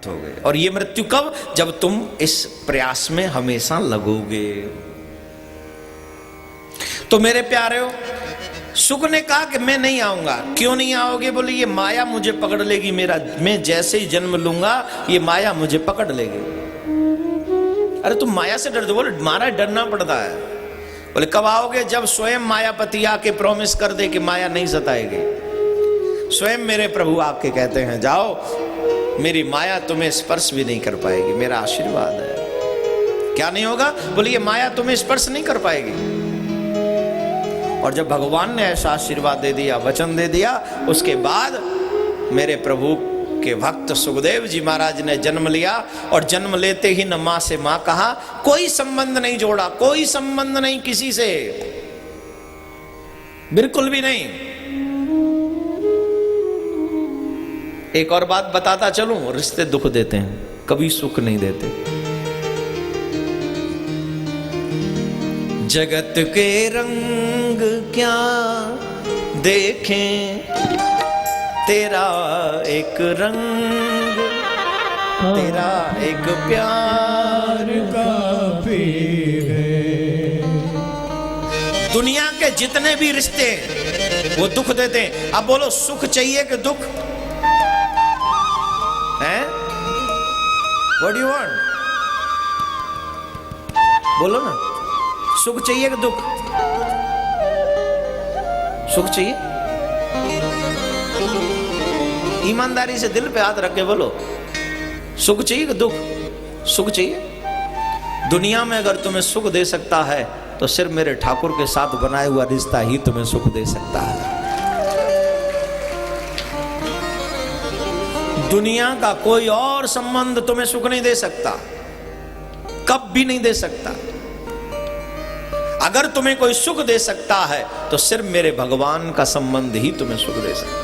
हो गए। और ये मृत्यु कब? जब तुम इस प्रयास में हमेशा लगोगे। तो मेरे प्यारे, सुख ने कहा कि मैं नहीं आऊंगा। क्यों नहीं आओगे? बोले ये माया मुझे पकड़ लेगी, मैं जैसे ही जन्म लूंगा ये माया मुझे पकड़ लेगी। अरे तुम माया से डरते? बोले महाराज डरना पड़ता है। बोले कब आओगे? जब स्वयं मायापति आके प्रॉमिस कर दे कि माया नहीं सताएगी। स्वयं मेरे प्रभु आपके कहते हैं जाओ, मेरी माया तुम्हें स्पर्श भी नहीं कर पाएगी, मेरा आशीर्वाद है। क्या नहीं होगा? बोले ये माया तुम्हें स्पर्श नहीं कर पाएगी। और जब भगवान ने ऐसा आशीर्वाद दे दिया, वचन दे दिया, उसके बाद मेरे प्रभु के भक्त सुखदेव जी महाराज ने जन्म लिया। और जन्म लेते ही न मां से मां कहा, कोई संबंध नहीं जोड़ा, कोई संबंध नहीं किसी से, बिल्कुल भी नहीं। एक और बात बताता चलूं, रिश्ते दुख देते हैं, कभी सुख नहीं देते। जगत के रंग क्या देखें, तेरा एक रंग, तेरा एक प्यार का पीर है। दुनिया के जितने भी रिश्ते वो दुख देते हैं। अब बोलो सुख चाहिए कि दुख है? What do you want? बोलो ना, सुख चाहिए कि दुख? सुख चाहिए? ईमानदारी से दिल पे हाथ रख के बोलो, सुख चाहिए कि दुख? सुख चाहिए। दुनिया में अगर तुम्हें सुख दे सकता है तो सिर्फ मेरे ठाकुर के साथ बनाया हुआ रिश्ता ही तुम्हें सुख दे सकता है। दुनिया का कोई और संबंध तुम्हें सुख नहीं दे सकता, कब भी नहीं दे सकता। अगर तुम्हें कोई सुख दे सकता है तो सिर्फ मेरे भगवान का संबंध ही तुम्हें सुख दे सकता है।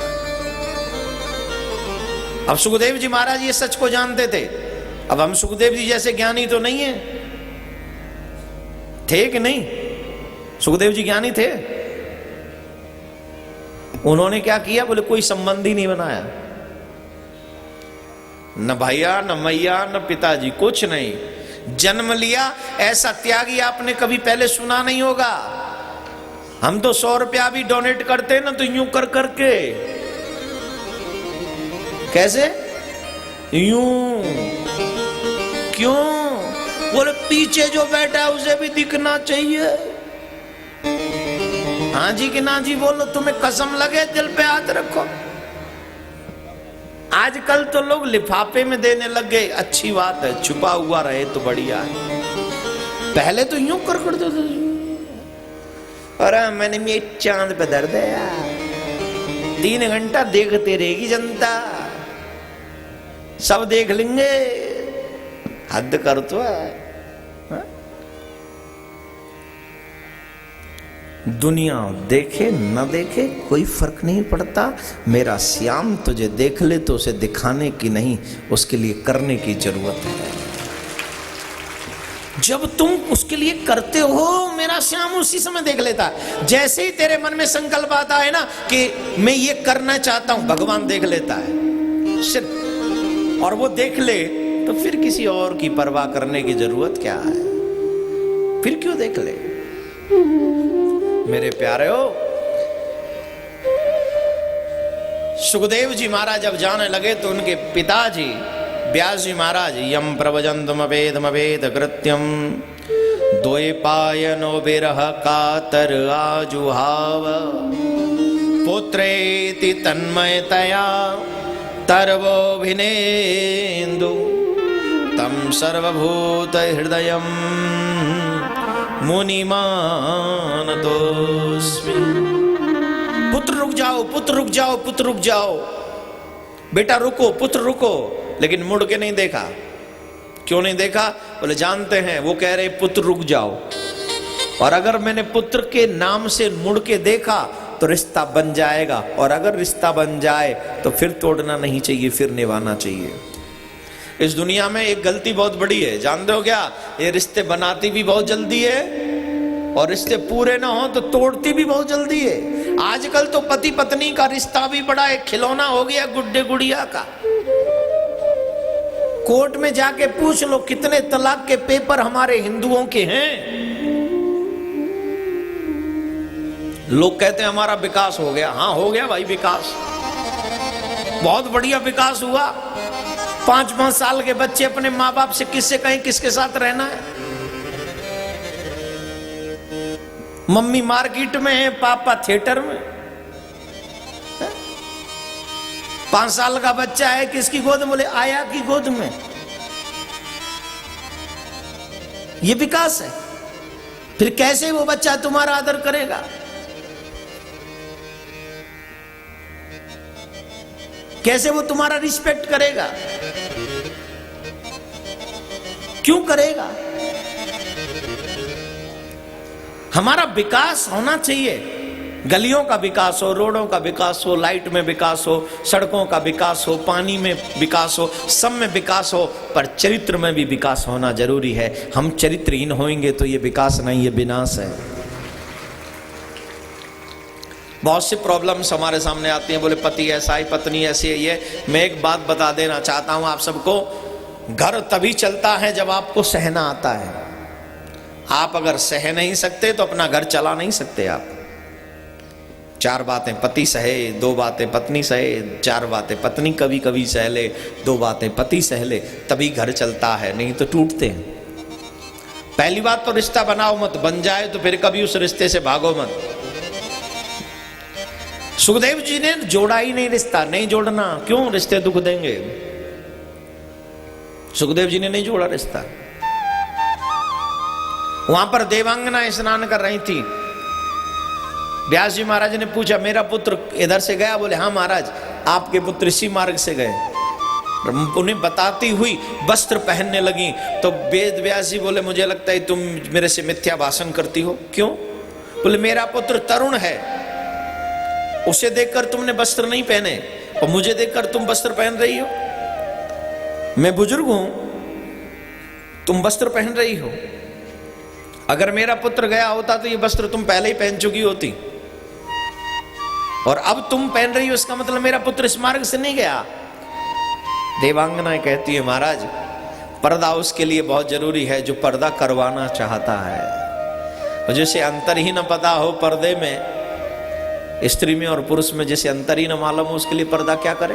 अब सुखदेव जी महाराज ये सच को जानते थे। अब हम सुखदेव जी जैसे ज्ञानी तो नहीं है, थे कि नहीं? सुखदेव जी ज्ञानी थे। उन्होंने क्या किया? बोले कोई संबंध ही नहीं बनाया, न भैया न मैया न पिताजी, कुछ नहीं। जन्म लिया, ऐसा त्यागी आपने कभी पहले सुना नहीं होगा। हम तो 100 रुपया भी डोनेट करते ना तो यूं कर करके, कैसे? यूं। क्यों? बोले पीछे जो बैठा है उसे भी दिखना चाहिए। हाँ जी कि ना जी बोलो, तुम्हें कसम लगे दिल पे हाथ रखो। आजकल तो लोग लिफाफे में देने लग गए, अच्छी बात है, छुपा हुआ रहे तो बढ़िया है। पहले तो यूं कर दो, अरे मैंने भी चांद पे दर्द है यार। 3 घंटा देखते रहेगी जनता, सब देख लेंगे। हद कर तो है। दुनिया देखे न देखे कोई फर्क नहीं पड़ता। मेरा श्याम तुझे देख ले तो उसे दिखाने की नहीं, उसके लिए करने की जरूरत है। जब तुम उसके लिए करते हो, मेरा श्याम उसी समय देख लेता है। जैसे ही तेरे मन में संकल्प आता है ना कि मैं ये करना चाहता हूं, भगवान देख लेता है सिर्फ। और वो देख ले तो फिर किसी और की परवाह करने की जरूरत क्या है? फिर क्यों देख ले? मेरे प्यारे हो, सुखदेव जी महाराज जब जाने लगे तो उनके पिताजी व्यास जी महाराज यम प्रवजंतमवेदमवेद कृत्यम द्वैपायनो विरह कातर आजुहाव पुत्रेति तन्मयतया तरवोभिनेन्दु तम सर्वभूत हृदयम मुनिमानतोस्मि। पुत्र रुक जाओ, पुत्र रुक जाओ, पुत्र रुक जाओ, बेटा रुको, पुत्र रुको। लेकिन मुड़ के नहीं देखा। क्यों नहीं देखा? बोले जानते हैं, वो कह रहे पुत्र रुक जाओ। और अगर मैंने पुत्र के नाम से मुड़ के देखा तो रिश्ता बन जाएगा, और अगर रिश्ता बन जाए तो फिर तोड़ना नहीं चाहिए, फिर निभाना चाहिए। इस दुनिया में एक गलती बहुत बड़ी है, जानते हो क्या? ये रिश्ते बनाती भी बहुत जल्दी है और रिश्ते पूरे ना हो तो तोड़ती भी बहुत जल्दी है। आजकल तो पति पत्नी का रिश्ता भी बड़ा एक खिलौना हो गया, गुड्डे गुड़िया का। कोर्ट में जाके पूछ लो कितने तलाक के पेपर हमारे हिंदुओं के हैं। लोग कहते हैं हमारा विकास हो गया। हाँ हो गया भाई, विकास बहुत बढ़िया विकास हुआ। 5-5 साल के बच्चे अपने माँ बाप से किससे कहें किसके साथ रहना है। मम्मी मार्केट में है, पापा थिएटर में। 5 साल का बच्चा है, किसकी गोद में? बोले आया की गोद में। ये विकास है। फिर कैसे वो बच्चा तुम्हारा आदर करेगा? कैसे वो तुम्हारा रिस्पेक्ट करेगा? क्यों करेगा? हमारा विकास होना चाहिए। गलियों का विकास हो, रोडों का विकास हो, लाइट में विकास हो, सड़कों का विकास हो, पानी में विकास हो, सब में विकास हो, पर चरित्र में भी विकास होना जरूरी है। हम चरित्रहीन होंगे तो ये विकास नहीं, ये विनाश है। बहुत सी प्रॉब्लम्स हमारे सामने आती हैं। बोले पति ऐसा है, पत्नी ऐसी है। ये मैं एक बात बता देना चाहता हूं आप सबको, घर तभी चलता है जब आपको सहना आता है। आप अगर सह नहीं सकते तो अपना घर चला नहीं सकते। आप 4 बातें पति सहे, 2 बातें पत्नी सहे, 4 बातें पत्नी कभी कभी सह ले, 2 बातें पति सह ले, तभी घर चलता है, नहीं तो टूटते हैं। पहली बात तो रिश्ता बनाओ मत, बन जाए तो फिर कभी उस रिश्ते से भागो मत। सुखदेव जी ने जोड़ा ही नहीं रिश्ता, नहीं जोड़ना। क्यों? रिश्ते दुख देंगे। सुखदेव जी ने नहीं जोड़ा रिश्ता। वहां पर देवांगना स्नान कर रही थी। व्यास जी महाराज ने पूछा मेरा पुत्र इधर से गया? बोले हाँ महाराज, आपके पुत्र इसी मार्ग से गए। उन्हें बताती हुई वस्त्र पहनने लगी तो वेद व्यास जी बोले मुझे लगता है तुम मेरे से मिथ्या भाषण करती हो। क्यों? बोले मेरा पुत्र तरुण है, उसे देखकर तुमने वस्त्र नहीं पहने और मुझे देखकर तुम वस्त्र पहन रही हो। मैं बुजुर्ग हूं, तुम वस्त्र पहन रही हो। अगर मेरा पुत्र गया होता तो ये वस्त्र तुम पहले ही पहन चुकी होती, और अब तुम पहन रही हो, इसका मतलब मेरा पुत्र इस मार्ग से नहीं गया। देवांगना कहती है महाराज, पर्दा उसके लिए बहुत जरूरी है जो पर्दा करवाना चाहता है। और जिसे अंतर ही न पता हो पर्दे में, स्त्री में और पुरुष में जिसे अंतर ही न मालूम हो, उसके लिए पर्दा क्या करे?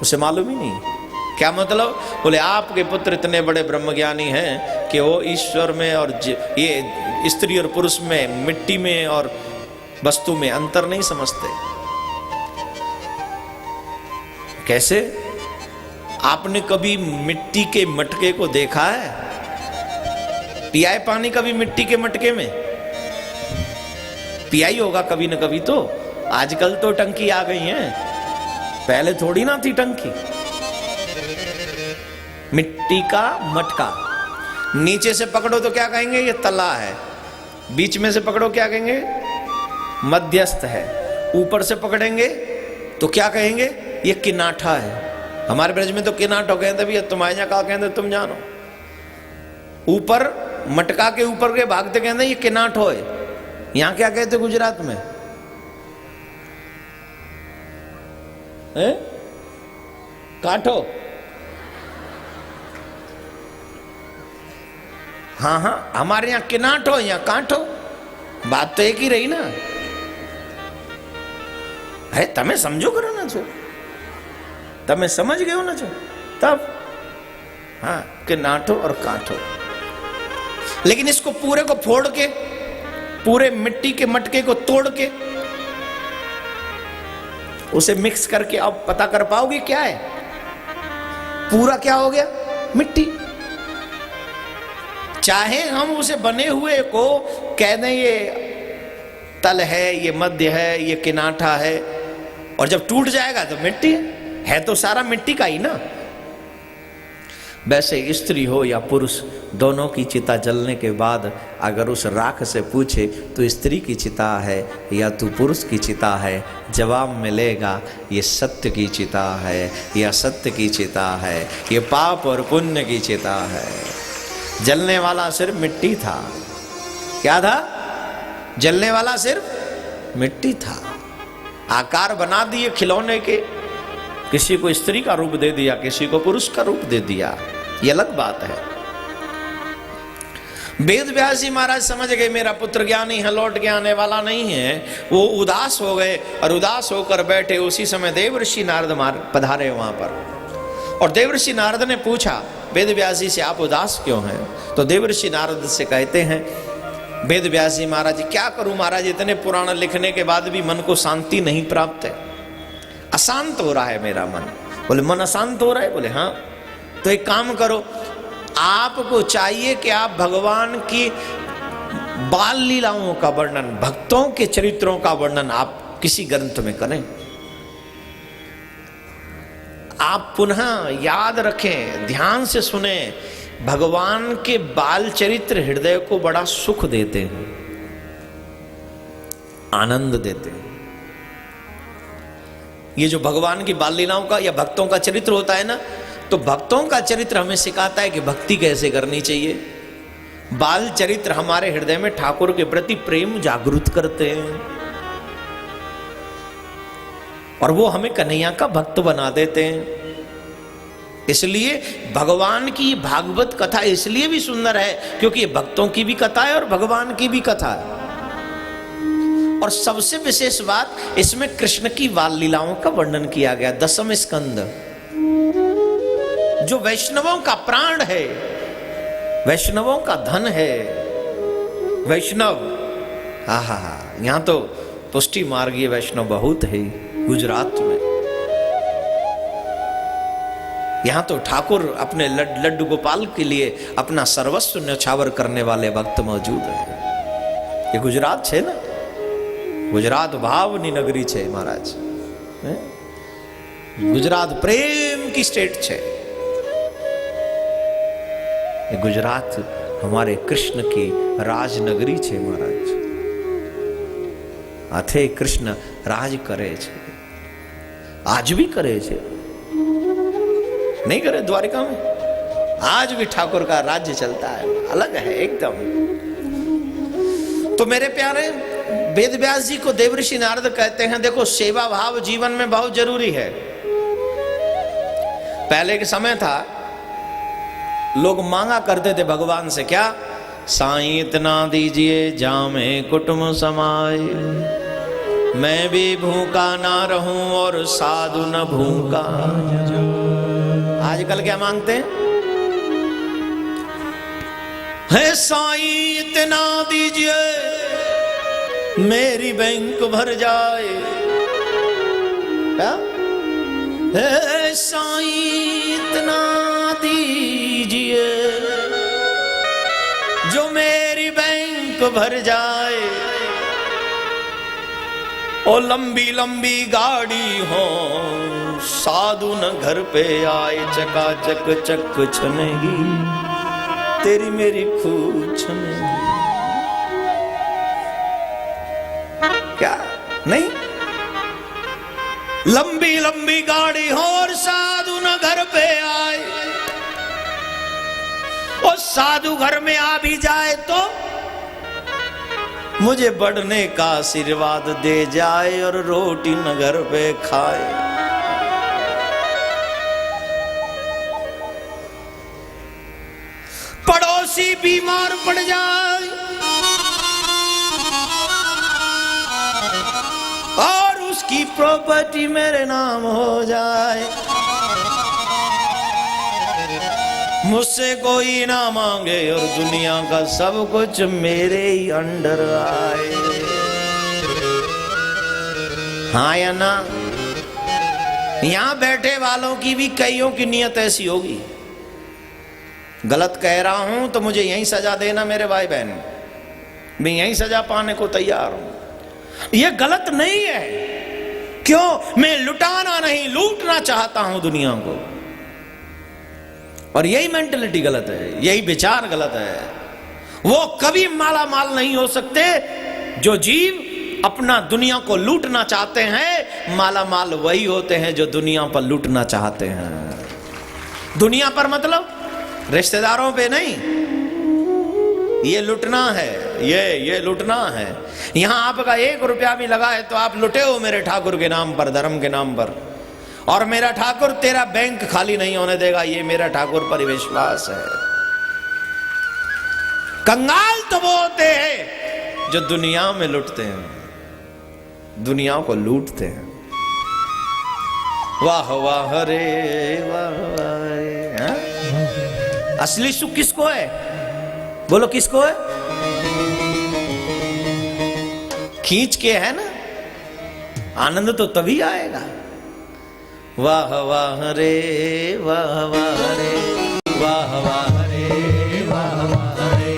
उसे मालूम ही नहीं। क्या मतलब? बोले आपके पुत्र इतने बड़े ब्रह्मज्ञानी हैं कि वो ईश्वर में और ये स्त्री और पुरुष में, मिट्टी में और वस्तु में अंतर नहीं समझते। कैसे? आपने कभी मिट्टी के मटके को देखा है? पिया है पानी कभी मिट्टी के मटके में? पिया ही होगा कभी न कभी तो। आजकल तो टंकी आ गई हैं, पहले थोड़ी ना थी टंकी। मिट्टी का मटका, नीचे से पकड़ो तो क्या कहेंगे? ये तला है। बीच में से पकड़ो क्या कहेंगे? मध्यस्थ है। ऊपर से पकड़ेंगे तो क्या कहेंगे? ये किनाठा है। हमारे ब्रज में तो किनाठो कहते भैया, तुम्हारे यहाँ क्या कहते तुम जानो। ऊपर मटका के ऊपर के भागते कहते ये किनाठो है। यहां क्या कहते गुजरात में? काठो। हाँ हाँ, हमारे यहाँ किनाठो, यहाँ काठो। बात तो एक ही रही ना। अरे तमें समझो करो ना छो, तमें समझ गए हो ना छो तब। हाँ, किनाठो और काठो। लेकिन इसको पूरे को फोड़ के, पूरे मिट्टी के मटके को तोड़ के उसे मिक्स करके आप पता कर पाओगे क्या है? पूरा क्या हो गया? मिट्टी। चाहे हम उसे बने हुए को कह दें ये तल है, ये मध्य है, ये किनाठा है, और जब टूट जाएगा तो मिट्टी है तो सारा मिट्टी का ही ना। वैसे स्त्री हो या पुरुष, दोनों की चिता जलने के बाद अगर उस राख से पूछे तो स्त्री की चिता है या तू पुरुष की चिता है, जवाब मिलेगा ये सत्य की चिता है या सत्य की चिता है, ये पाप और पुण्य की चिता है। जलने वाला सिर्फ मिट्टी था। क्या था? जलने वाला सिर्फ मिट्टी था। आकार बना दिए खिलौने के, किसी को स्त्री का रूप दे दिया, किसी को पुरुष का रूप दे दिया, ये अलग बात है। वेद व्यास जी महाराज समझ गए मेरा पुत्र ज्ञानी है, लौट के आने वाला नहीं है। वो उदास हो गए और उदास होकर बैठे। उसी समय देवर्षि नारद पधारे वहां पर, और देवर्षि नारद ने पूछा वेद व्यास जी से, आप उदास क्यों हैं? तो देवर्षि नारद से कहते हैं वेद व्यास जी महाराज, क्या करूं महाराज, इतने पुराण लिखने के बाद भी मन को शांति नहीं प्राप्त है, अशांत हो रहा है मेरा मन। बोले मन अशांत हो रहा है? बोले हाँ। तो एक काम करो, आपको चाहिए कि आप भगवान की बाल लीलाओं का वर्णन, भक्तों के चरित्रों का वर्णन आप किसी ग्रंथ में करें। आप पुनः याद रखें, ध्यान से सुने, भगवान के बाल चरित्र हृदय को बड़ा सुख देते हैं, आनंद देते हैं। ये जो भगवान की बाल लीलाओं का या भक्तों का चरित्र होता है ना, तो भक्तों का चरित्र हमें सिखाता है कि भक्ति कैसे करनी चाहिए। बाल चरित्र हमारे हृदय में ठाकुर के प्रति प्रेम जागृत करते हैं, और वो हमें कन्हैया का भक्त बना देते हैं। इसलिए भगवान की भागवत कथा इसलिए भी सुंदर है क्योंकि ये भक्तों की भी कथा है और भगवान की भी कथा है। और सबसे विशेष बात, इसमें कृष्ण की बाल लीलाओं का वर्णन किया गया। 10वें स्कंद, जो वैष्णवों का प्राण है, वैष्णवों का धन है, वैष्णव, हा हा हा, यहां तो पुष्टि मार्गीय वैष्णव बहुत है गुजरात में। यहां तो ठाकुर अपने लड्डू गोपाल के लिए अपना सर्वस्व न्यौछावर करने वाले भक्त मौजूद है। ये गुजरात है ना, गुजरात भावनी नगरी है महाराज, गुजरात प्रेम की स्टेट है। ये गुजरात हमारे कृष्ण की राजनगरी है महाराज। आथे कृष्ण राज करे छे, आज भी करे छे, नहीं करे द्वारिका में, आज भी ठाकुर का राज्य चलता है, अलग है एकदम। तो मेरे प्यारे, वेद व्यास जी को देवर्षि नारद कहते हैं, देखो सेवा भाव जीवन में बहुत जरूरी है। पहले के समय था, लोग मांगा करते थे भगवान से, क्या? साईं इतना दीजिए जामे कुटुंब समाए, मैं भी भूखा ना रहूं और साधु न भूखा। आजकल क्या मांगते हैं? है साईं इतना दीजिए मेरी बैंक भर जाए, क्या? है साईं इतना दीजिए जो मेरी बैंक भर जाए, ओ लंबी लंबी गाड़ी हो साधु न घर पे आए, चकाचक चक छनेगी तेरी मेरी खूब छनेगी। क्या नहीं? लंबी लंबी गाड़ी हो और साधु न घर पे आए, और साधु घर में आ भी जाए तो मुझे बढ़ने का आशीर्वाद दे जाए और रोटी न घर पे खाए। पड़ोसी बीमार पड़ जाए और उसकी प्रॉपर्टी मेरे नाम हो जाए, मुझसे कोई ना मांगे और दुनिया का सब कुछ मेरे ही अंडर आए। हाँ या ना? यहां बैठे वालों की भी कईयों की नियत ऐसी होगी, गलत कह रहा हूं तो मुझे यही सजा देना मेरे भाई बहन, मैं यही सजा पाने को तैयार हूं। यह गलत नहीं है, क्यों? मैं लुटाना नहीं, लूटना चाहता हूं दुनिया को, और यही मेंटलिटी गलत है, यही विचार गलत है। वो कभी माला माल नहीं हो सकते जो जीव अपना दुनिया को लूटना चाहते हैं। माला माल वही होते हैं जो दुनिया पर लूटना चाहते हैं। दुनिया पर मतलब रिश्तेदारों पे नहीं, ये लुटना है, ये लुटना है। यहां आपका 1 रुपया भी लगा है तो आप लुटे हो मेरे ठाकुर के नाम पर, धर्म के नाम पर। और मेरा ठाकुर तेरा बैंक खाली नहीं होने देगा, ये मेरा ठाकुर पर विश्वास है। कंगाल तो वो होते हैं जो दुनिया में लुटते हैं, दुनिया को लूटते हैं। वाह वाह रे वाह वाह रे। हाँ? असली सुख किसको है? बोलो किसको है? खींच के है ना, आनंद तो तभी आएगा। वाह वाह रे वाह वाह रे वाह वाह रे वाह वाह रे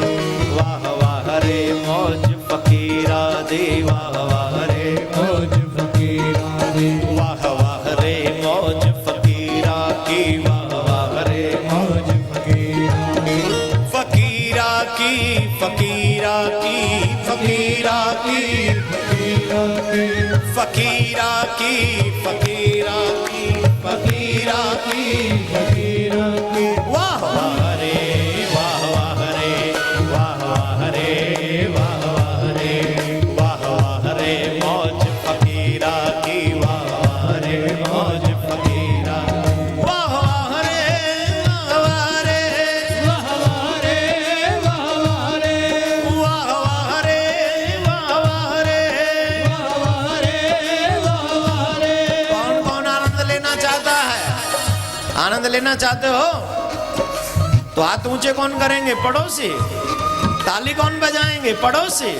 वाह वाह रे मौज फकीरा दे वाह वाह रे मौज फकीरा दे वाह वाह रे मौज फकीरा की वाह वाह रे मौज फकीरा फकीरा की फकीरा की फकीरा की फकीरा की फकीरा की फकीरा की फकीरा की वाह वाह रे वाह वाह रे वाह वाह रे वाह वाह रे वाह वाह रे मौज फकीरा की वाह वाह रे मौज फकीरा वाह वाह रे वाह वाह रे वाह वाह रे वाह वाह रे वाह वाह रे वाह वाह रे वाह वाह रे वाह वाह रे। कौन कौन आनंद लेना चाहता है? आनंद लेना चाहते हो तो हाथ ऊंचे कौन करेंगे? पड़ोसी। ताली कौन बजाएंगे? पड़ोसी।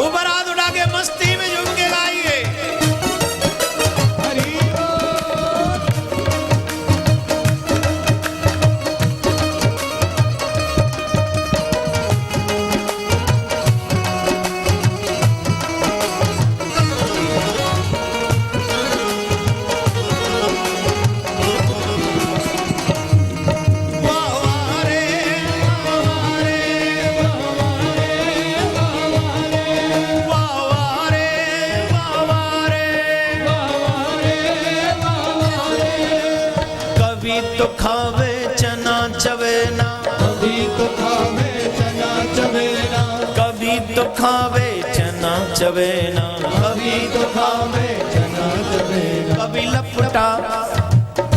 ऊपर हाथ उठा के मस्ती में झूम के गाइए। तो खावे चना चवेना, कभी तो खावे चना चवेना, कभी तो खावे चना चवेना, कभी तो खावे चना चवेना, कभी लपटा,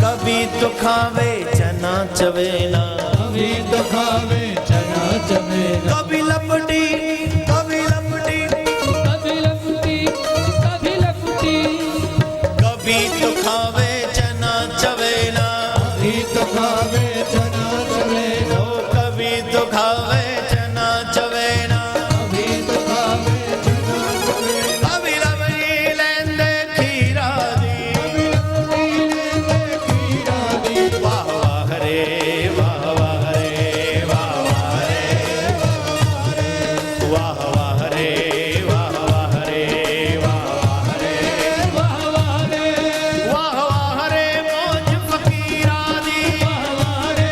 कभी तो खावे चना चवेना, कभी तो खावे चना चवेना, कभी लपटी, कभी लपटी, कभी लपटी, कभी लपटी, कभी तो खावे चना चवेना, कभी तो खावे चना चवेना, कभी तो खावे चना चवेना, कभी तो खावे चना चवेना, कभी लपटी लेंदे खीरा दी, खीरा दी, वाह वाह रे वाह वाह रे वाह वाह रे वाह वाह रे वाह वाह रे वाह वाह रे वाह वाह रे, वाह वाह रे मौज फकीरा दी, वाह वाह रे,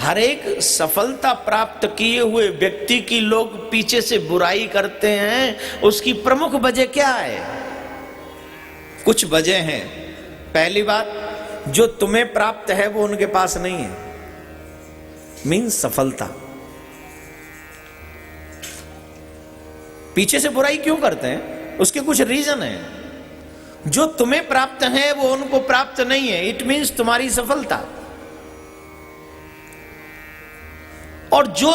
हर एक सफलता प्राप्त किए हुए व्यक्ति की लोग पीछे से बुराई करते हैं, उसकी प्रमुख वजह क्या है? कुछ वजह हैं। पहली बात, जो तुम्हें प्राप्त है वो उनके पास नहीं है, मीन्स सफलता। पीछे से बुराई क्यों करते हैं? उसके कुछ रीजन है। जो तुम्हें प्राप्त है वो उनको प्राप्त नहीं है, इट मीन्स तुम्हारी सफलता। और जो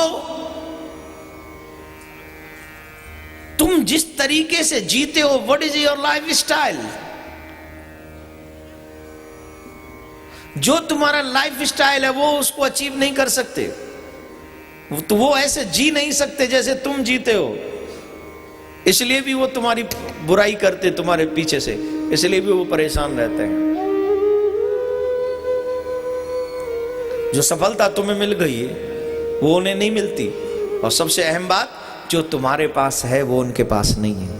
तुम जिस तरीके से जीते हो, what is your life style, जो तुम्हारा लाइफ स्टाइल है वो उसको अचीव नहीं कर सकते, तो वो ऐसे जी नहीं सकते जैसे तुम जीते हो। इसलिए भी वो तुम्हारी बुराई करते तुम्हारे पीछे से, इसलिए भी वो परेशान रहते हैं। जो सफलता तुम्हें मिल गई है वो उन्हें नहीं मिलती। और सबसे अहम बात, जो तुम्हारे पास है वो उनके पास नहीं है,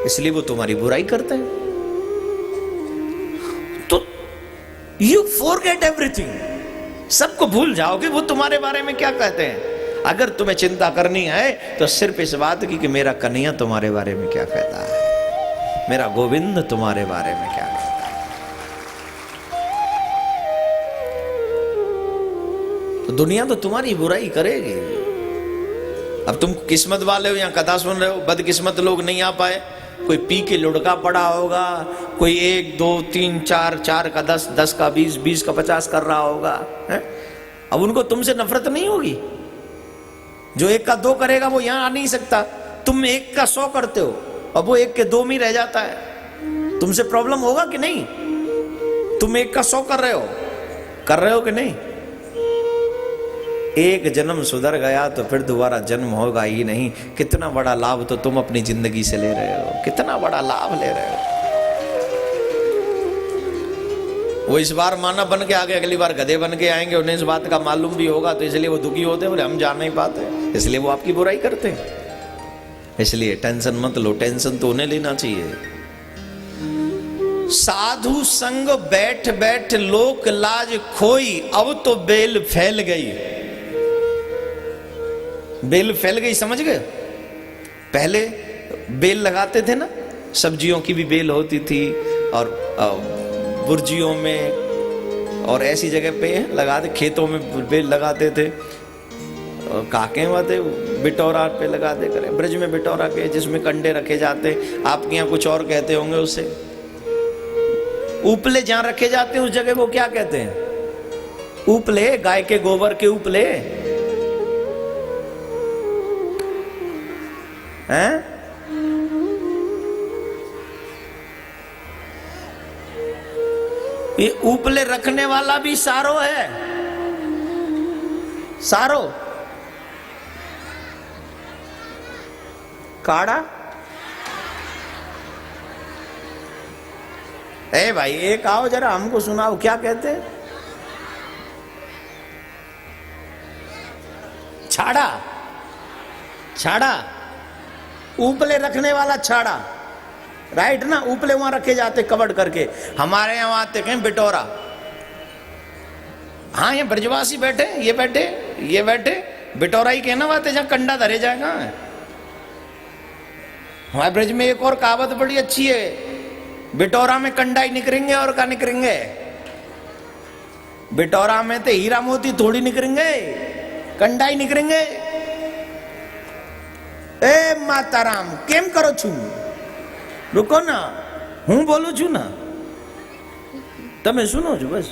इसलिए वो तुम्हारी बुराई करते हैं। तो यू फॉरगेट एवरीथिंग, सबको भूल जाओगे वो तुम्हारे बारे में क्या कहते हैं। अगर तुम्हें चिंता करनी है तो सिर्फ इस बात की कि मेरा कन्हैया तुम्हारे बारे में क्या कहता है, मेरा गोविंद तुम्हारे बारे में क्या कहता है। तो दुनिया तो तुम्हारी बुराई करेगी। अब तुम किस्मत वाले हो, या कथा सुन रहे हो, बदकिस्मत लोग नहीं आ पाए, कोई पी के लुढ़का पड़ा होगा, कोई 1 2 3 4, 4 का 10, 10 का 20, 20 का 50 कर रहा होगा है? अब उनको तुमसे नफरत नहीं होगी? जो 1 का 2 करेगा वो यहां आ नहीं सकता। तुम 1 का 100 करते हो, अब वो 1 के 2 में रह जाता है। तुमसे प्रॉब्लम होगा कि नहीं? तुम 1 का 100 कर रहे हो कि नहीं? एक जन्म सुधर गया तो फिर दोबारा जन्म होगा ही नहीं। कितना बड़ा लाभ तो तुम अपनी जिंदगी से ले रहे हो, कितना बड़ा लाभ ले रहे हो। वो इस बार मानव बन के आगे, अगली बार गधे बन के आएंगे, उन्हें इस बात का मालूम भी होगा, तो इसलिए वो दुखी होते हैं और हम जा नहीं पाते, इसलिए वो आपकी बुराई करते हैं। इसलिए टेंशन मत लो, टेंशन तो उन्हें लेना चाहिए। साधु संग बैठ बैठ लोक लाज खोई, अब तो बेल फैल गई। बेल फैल गई, समझ गए? पहले बेल लगाते थे ना, सब्जियों की भी बेल होती थी, और बुर्जियों में और ऐसी जगह पे लगाते, खेतों में बेल लगाते थे। काके वाते बिटौरा पे लगाते करे, ब्रज में बिटौरा के जिसमें कंडे रखे जाते, आपके यहाँ कुछ और कहते होंगे उसे। उपले जहां रखे जाते हैं उस जगह को क्या कहते हैं? उपले, गाय के गोबर के उपले हैं? ये उपले रखने वाला भी सारो है, सारो काड़ा। ए भाई, एक आओ जरा हमको सुनाओ, क्या कहते हैं? छाड़ा, छाड़ा, उपले रखने वाला छाड़ा, राइट ना? उपले वहां रखे जाते कवर्ड करके। हमारे यहां आते कहीं बिटौरा। हाँ, ये ब्रजवासी बैठे, ये बैठे, ये बैठे, बिटौरा ही कहना बात है, जहां कंडा धरे जाएगा। हमारे ब्रज में एक और कहावत बड़ी अच्छी है, बिटौरा में कंडा ही निकलेंगे और क्या निकलेंगे? बिटौरा में तो हीरा मोती थोड़ी निकलेंगे, कंडा ही निकलेंगे। ए माताराम, केम करो छू? रुको ना, हूं बोलू छू ना, तमें सुनो छू बस।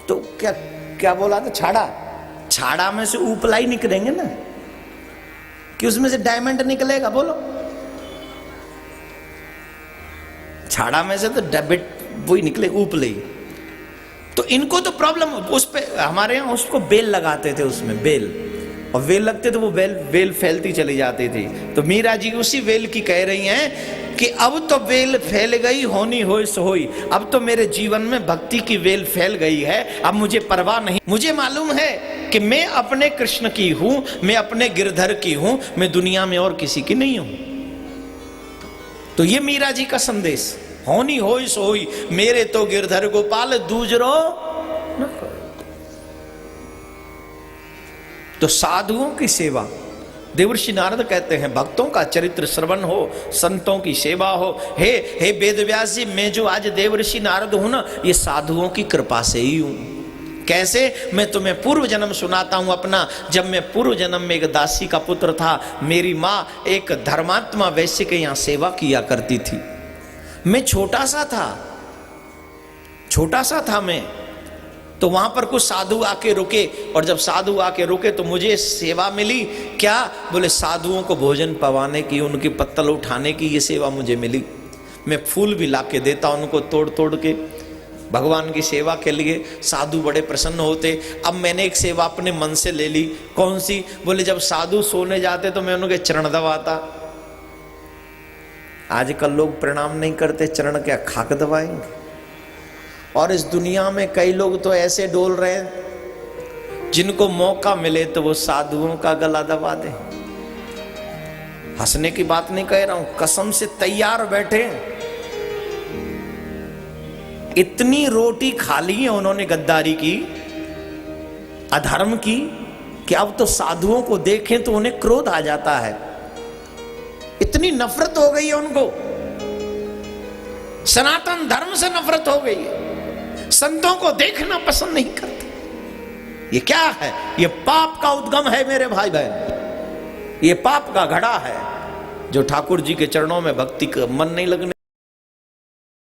तो क्या क्या बोला था? छाड़ा, छाड़ा में से उपला ही निकलेंगे ना, कि उसमें से डायमंड निकलेगा? बोलो, छाड़ा में से तो डेबिट वही निकले, उपले। तो इनको तो प्रॉब्लम उस पे, हमारे यहाँ उसको बेल लगाते थे, उसमें बेल, और वेल लगते तो वो वेल फैलती चली जाती थी। तो मीरा जी उसी वेल की कह रही हैं कि अब तो वेल फैल गई, होनी होय सो होई। अब तो मेरे जीवन में भक्ति की वेल फैल गई है, अब मुझे परवाह नहीं। मुझे मालूम है कि मैं अपने कृष्ण की हूं, मैं अपने गिरधर की हूं, मैं दुनिया में और किसी की नहीं हूं। तो ये मीरा जी का संदेश। होनी होई सोई, मेरे तो गिरधर गोपाल दूजरो न कोई। तो साधुओं की सेवा, देवर्षि नारद कहते हैं भक्तों का चरित्र श्रवण हो, संतों की सेवा हो। हे वेदव्यास जी, मैं जो आज देवर्षि नारद हूं ना, ये साधुओं की कृपा से ही हूं। कैसे? मैं तुम्हें पूर्व जन्म सुनाता हूं अपना। जब मैं पूर्व जन्म में एक दासी का पुत्र था, मेरी माँ एक धर्मात्मा वैश्य के यहां सेवा किया करती थी। मैं छोटा सा था मैं, तो वहां पर कुछ साधु आके रुके, और जब साधु आके रुके तो मुझे सेवा मिली। क्या? बोले साधुओं को भोजन पवाने की, उनकी पत्तल उठाने की ये सेवा मुझे मिली। मैं फूल भी लाके देता उनको तोड़ तोड़ के भगवान की सेवा के लिए। साधु बड़े प्रसन्न होते। अब मैंने एक सेवा अपने मन से ले ली। कौन सी? बोले जब साधु सोने जाते तो मैं उनके चरण दबाता। आजकल लोग प्रणाम नहीं करते, चरण क्या खाक दबाएंगे। और इस दुनिया में कई लोग तो ऐसे डोल रहे हैं, जिनको मौका मिले तो वो साधुओं का गला दबा दे। हंसने की बात नहीं कह रहा हूं, कसम से तैयार बैठे। इतनी रोटी खा ली है उन्होंने गद्दारी की, अधर्म की, कि अब तो साधुओं को देखें तो उन्हें क्रोध आ जाता है। इतनी नफरत हो गई है उनको, सनातन धर्म से नफरत हो गई है। संतों को देखना पसंद नहीं करते। ये क्या है? ये पाप का उद्गम है मेरे भाई बहन। ये पाप का घड़ा है जो ठाकुर जी के चरणों में भक्ति का मन नहीं लगने